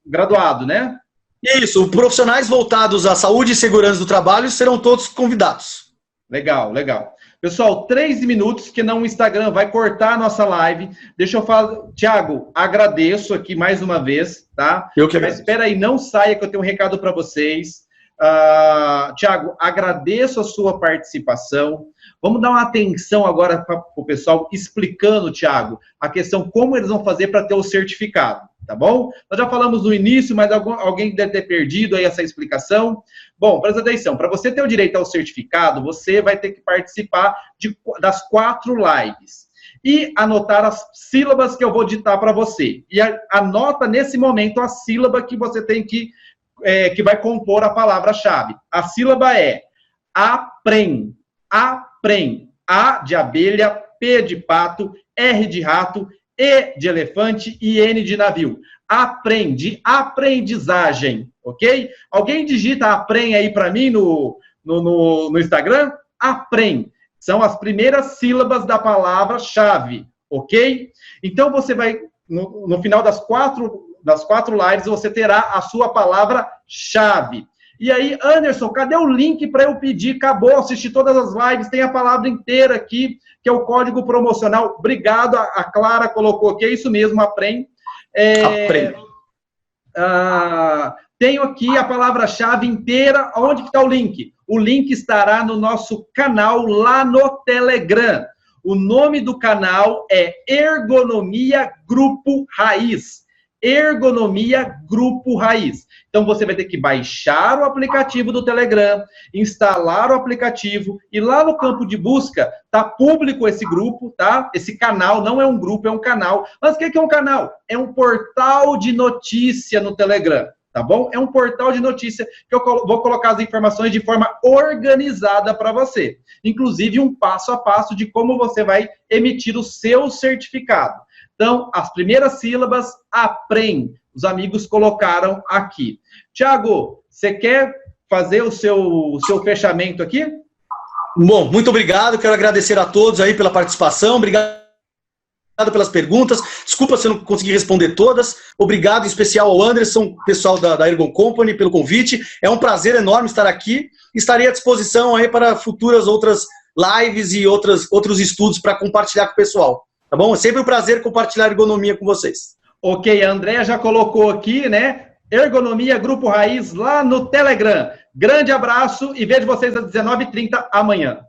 graduado, né? Isso, profissionais voltados à saúde e segurança do trabalho serão todos convidados. Legal, legal. Pessoal, 3 minutos, que não o Instagram vai cortar a nossa live. Deixa eu falar. Tiago, agradeço aqui mais uma vez, tá? Eu que Mas espera aí, não saia que eu tenho um recado para vocês. Tiago, agradeço a sua participação. Vamos dar uma atenção agora para o pessoal explicando, Tiago, a questão como eles vão fazer para ter o certificado, tá bom? Nós já falamos no início, mas alguém deve ter perdido aí essa explicação. Bom, presta atenção, para você ter o direito ao certificado, você vai ter que participar das 4 lives e anotar as sílabas que eu vou ditar para você. E anota nesse momento a sílaba que você tem que vai compor a palavra-chave. A sílaba é aprem, aprem. A de abelha, P de pato, R de rato, E de elefante e N de navio. Aprende, aprendizagem, ok? Alguém digita aprem aí para mim no Instagram? Aprem. São as primeiras sílabas da palavra-chave, ok? Então você vai, no final das quatro lives, você terá a sua palavra-chave. E aí, Anderson, cadê o link para eu pedir? Acabou, assisti todas as lives, tem a palavra inteira aqui, que é o código promocional. Obrigado, a Clara colocou aqui, é isso mesmo, aprende. Aprende. Tenho aqui a palavra-chave inteira. Onde que está o link? O link estará no nosso canal lá no Telegram. O nome do canal é Ergonomia Grupo Raiz. Ergonomia Grupo Raiz. Então, você vai ter que baixar o aplicativo do Telegram, instalar o aplicativo, e lá no campo de busca, tá público esse grupo, tá? Esse canal não é um grupo, é um canal. Mas o que é um canal? É um portal de notícia no Telegram, tá bom? É um portal de notícia que eu vou colocar as informações de forma organizada para você. Inclusive, um passo a passo de como você vai emitir o seu certificado. Então, as primeiras sílabas, aprende. Os amigos colocaram aqui. Tiago, você quer fazer o seu fechamento aqui? Bom, muito obrigado. Quero agradecer a todos aí pela participação. Obrigado pelas perguntas. Desculpa se eu não consegui responder todas. Obrigado em especial ao Anderson, pessoal da Ergon Company, pelo convite. É um prazer enorme estar aqui. Estarei à disposição aí para futuras outras lives e outros estudos para compartilhar com o pessoal. Tá bom? É sempre um prazer compartilhar ergonomia com vocês. Ok, a Andréa já colocou aqui, né? Ergonomia Grupo Raiz lá no Telegram. Grande abraço e vejo vocês às 19h30 amanhã.